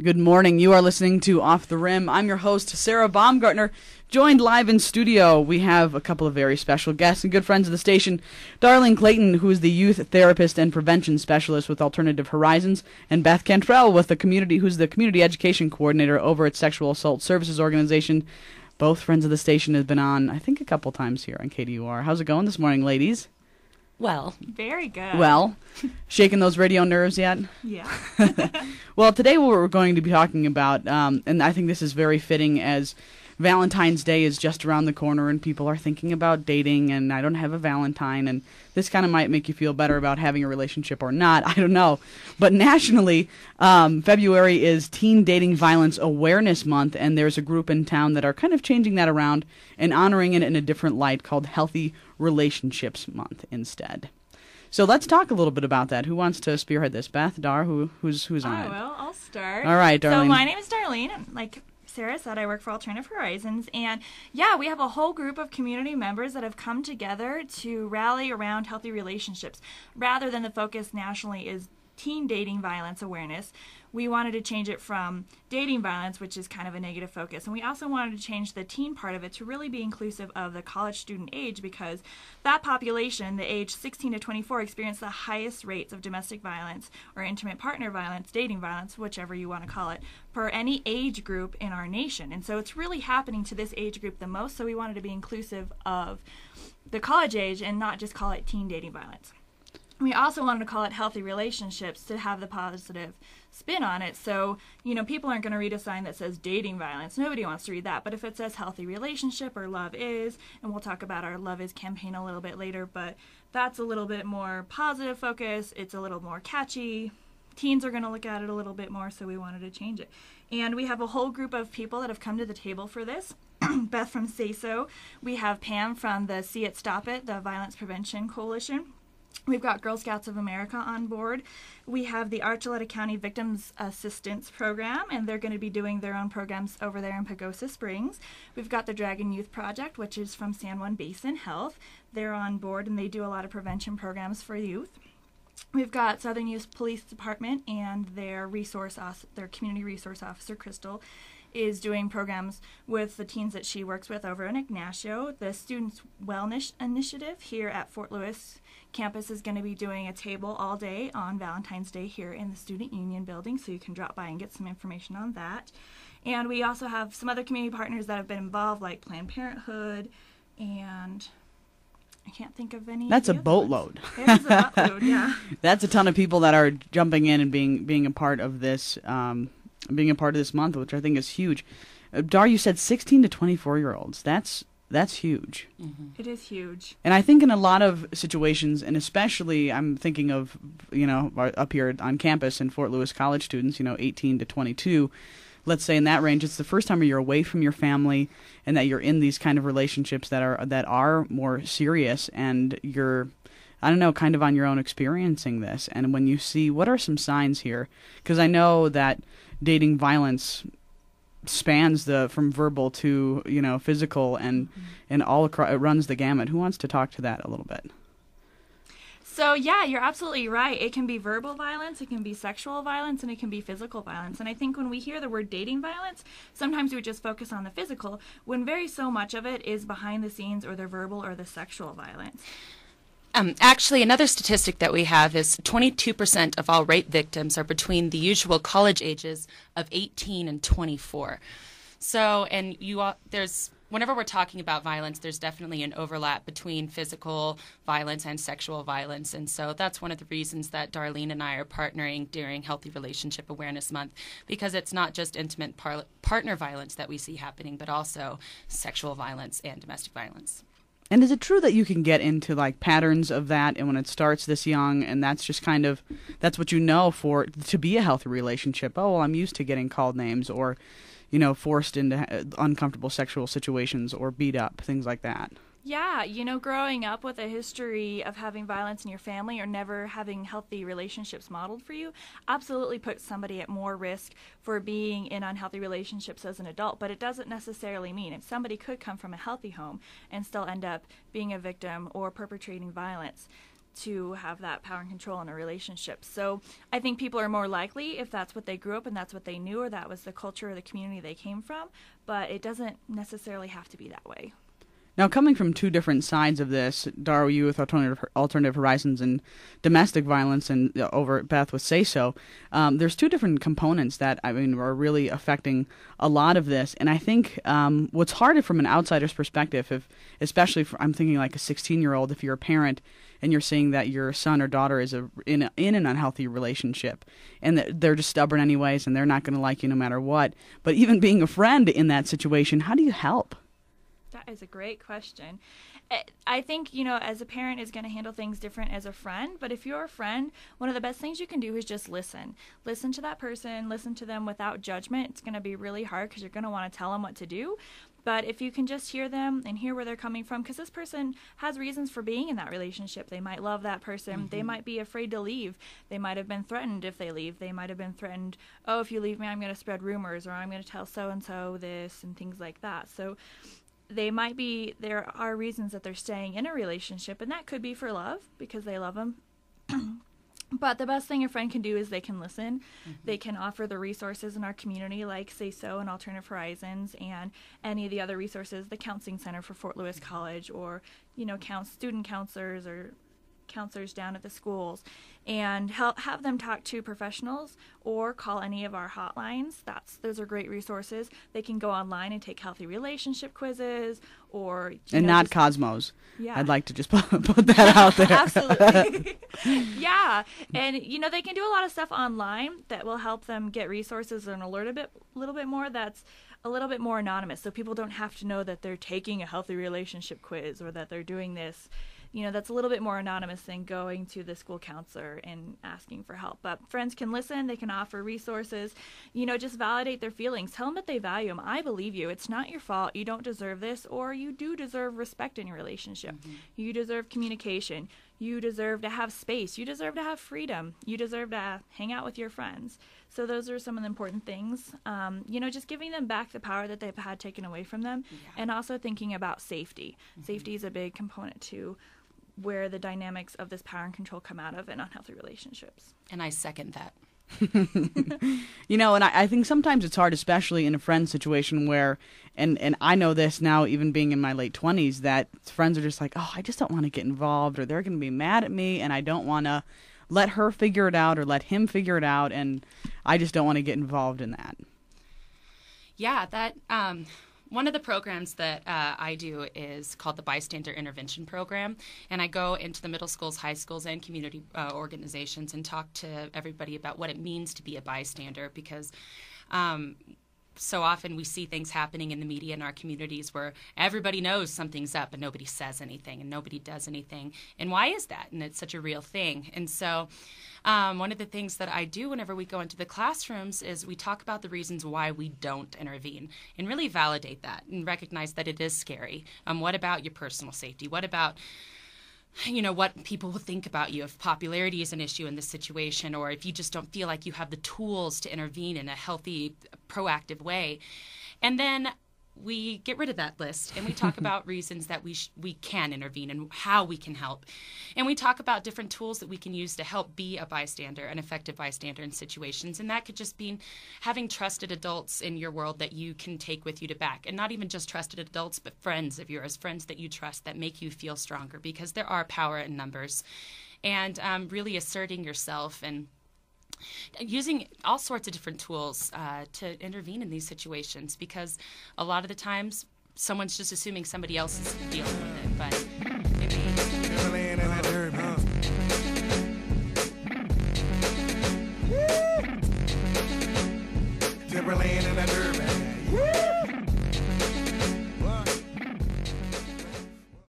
Good morning. You are listening to Off the Rim. I'm your host, Sarah Baumgartner. Joined live in studio, we have a couple of very special guests and good friends of the station. Darlene Clayton, who is the youth therapist and prevention specialist with Alternative Horizons, and Beth Cantrell, who's the community education coordinator over at Sexual Assault Services Organization. Both friends of the station have been on, I think, a couple times here on KDUR. How's it going this morning, ladies? Well, very good. Well, shaking those radio nerves yet? Yeah. Well, today what we're going to be talking about, and I think this is very fitting as Valentine's Day is just around the corner and people are thinking about dating and I don't have a Valentine, and this kind of might make you feel better about having a relationship or not. I don't know. But nationally, February is Teen Dating Violence Awareness Month, and there's a group in town that are kind of changing that around and honoring it in a different light called Healthy Relationships Month instead. So let's talk a little bit about that. Who wants to spearhead this? Beth, Dar, who's on it? Well, I'll start. All right, Darlene. So my name is Darlene. Like Sarah said, I work for Alternative Horizons, and yeah, we have a whole group of community members that have come together to rally around healthy relationships. Rather than the focus nationally is teen dating violence awareness, we wanted to change it from dating violence, which is kind of a negative focus, and we also wanted to change the teen part of it to really be inclusive of the college student age, because that population, the age 16 to 24, experience the highest rates of domestic violence or intimate partner violence, dating violence, whichever you want to call it, per any age group in our nation. And so it's really happening to this age group the most, so we wanted to be inclusive of the college age and not just call it teen dating violence. We also wanted to call it healthy relationships to have the positive spin on it. So, people aren't going to read a sign that says dating violence. Nobody wants to read that. But if it says healthy relationship or love is, and we'll talk about our Love Is campaign a little bit later, but that's a little bit more positive focus. It's a little more catchy. Teens are going to look at it a little bit more, so we wanted to change it. And we have a whole group of people that have come to the table for this. Beth from Say So. We have Pam from the See It Stop It, the Violence Prevention Coalition. We've got Girl Scouts of America on board. We have the Archuleta County Victims Assistance Program, and they're going to be doing their own programs over there in Pagosa Springs. We've got the Dragon Youth Project, which is from San Juan Basin Health. They're on board, and they do a lot of prevention programs for youth. We've got Southern Youth Police Department, and their community resource officer, Crystal, is doing programs with the teens that she works with over in Ignacio. The Students Wellness Initiative here at Fort Lewis campus is going to be doing a table all day on Valentine's Day here in the Student Union building, so you can drop by and get some information on that. And we also have some other community partners that have been involved, like Planned Parenthood, and I can't think of any. That's a boatload. It is a boatload, yeah. That's a ton of people that are jumping in and being a part of this month, which I think is huge. Dar, you said 16 to 24-year-olds. That's huge. Mm-hmm. It is huge. And I think in a lot of situations, and especially I'm thinking of, up here on campus in Fort Lewis, college students, 18 to 22, let's say in that range, it's the first time you're away from your family and that you're in these kind of relationships that are more serious, and you're, I don't know, kind of on your own experiencing this. And when you see, what are some signs here? Because I know that dating violence spans from verbal to physical and all across, it runs the gamut. Who wants to talk to that a little bit? So yeah, you're absolutely right. It can be verbal violence, it can be sexual violence, and it can be physical violence. And I think when we hear the word dating violence, sometimes we just focus on the physical, when very so much of it is behind the scenes or the verbal or the sexual violence. Actually, another statistic that we have is 22% of all rape victims are between the usual college ages of 18 and 24. So, and whenever we're talking about violence, there's definitely an overlap between physical violence and sexual violence. And so that's one of the reasons that Darlene and I are partnering during Healthy Relationship Awareness Month, because it's not just intimate partner violence that we see happening, but also sexual violence and domestic violence. And is it true that you can get into patterns of that, and when it starts this young, and that's just that's what for to be a healthy relationship? Oh, well, I'm used to getting called names or, forced into uncomfortable sexual situations or beat up, things like that. Yeah, growing up with a history of having violence in your family or never having healthy relationships modeled for you absolutely puts somebody at more risk for being in unhealthy relationships as an adult. But it doesn't necessarily mean if somebody could come from a healthy home and still end up being a victim or perpetrating violence. to have that power and control in a relationship. So I think people are more likely if that's what they grew up and that's what they knew or that was the culture or the community they came from, but it doesn't necessarily have to be that way. Now, coming from two different sides of this, Darrell, you with Alternative Horizons and domestic violence, and over at Beth with Say So, there's two different components that, I mean, are really affecting a lot of this. And I think what's harder from an outsider's perspective, I'm thinking like a 16-year-old, if you're a parent and you're seeing that your son or daughter is in an unhealthy relationship, and they're just stubborn anyways, and they're not going to like you no matter what. But even being a friend in that situation, how do you help? That is a great question. I think, as a parent is going to handle things different as a friend, but if you're a friend, one of the best things you can do is just listen. Listen to that person, listen to them without judgment. It's going to be really hard because you're going to want to tell them what to do. But if you can just hear them and hear where they're coming from, because this person has reasons for being in that relationship. They might love that person. Mm-hmm. They might be afraid to leave. They might have been threatened if they leave. They might have been threatened, oh, if you leave me, I'm going to spread rumors, or I'm going to tell so-and-so this, and things like that. So there are reasons that they're staying in a relationship, and that could be for love because they love them. But the best thing a friend can do is they can listen. Mm-hmm. They can offer the resources in our community like Say So and Alternative Horizons and any of the other resources, the Counseling Center for Fort Lewis College, or, student counselors or counselors down at the schools, and have them talk to professionals or call any of our hotlines. Those are great resources. They can go online and take healthy relationship quizzes, or not Cosmos. Yeah, I'd like to just put that out there. Absolutely. Yeah, and they can do a lot of stuff online that will help them get resources and alert a little bit more. That's a little bit more anonymous, so people don't have to know that they're taking a healthy relationship quiz or that they're doing this. That's a little bit more anonymous than going to the school counselor and asking for help. But friends can listen. They can offer resources. Just validate their feelings. Tell them that they value them. I believe you. It's not your fault. You don't deserve this, or you do deserve respect in your relationship. Mm-hmm. You deserve communication. You deserve to have space. You deserve to have freedom. You deserve to hang out with your friends. So those are some of the important things. Just giving them back the power that they've had taken away from them, and also thinking about safety. Mm-hmm. Safety is a big component too, where the dynamics of this power and control come out of in unhealthy relationships. And I second that. And I think sometimes it's hard, especially in a friend situation where, and I know this now, even being in my late 20s, that friends are just like, oh, I just don't want to get involved, or they're going to be mad at me, and I don't want to let her figure it out or let him figure it out, and I just don't want to get involved in that. Yeah, that one of the programs that I do is called the Bystander Intervention Program, and I go into the middle schools, high schools, and community organizations and talk to everybody about what it means to be a bystander, because so often we see things happening in the media in our communities where everybody knows something's up and nobody says anything and nobody does anything. And why is that? And it's such a real thing. And so one of the things that I do whenever we go into the classrooms is we talk about the reasons why we don't intervene and really validate that and recognize that it is scary. What about your personal safety? What about what people will think about you if popularity is an issue in this situation, or if you just don't feel like you have the tools to intervene in a healthy, proactive way. And then we get rid of that list and we talk about reasons that we can intervene and how we can help. And we talk about different tools that we can use to help be a bystander, an effective bystander in situations. And that could just be having trusted adults in your world that you can take with you to back. And not even just trusted adults, but friends of yours, friends that you trust that make you feel stronger, because there are power in numbers. And really asserting yourself and using all sorts of different tools to intervene in these situations, because a lot of the times someone's just assuming somebody else is dealing with it. But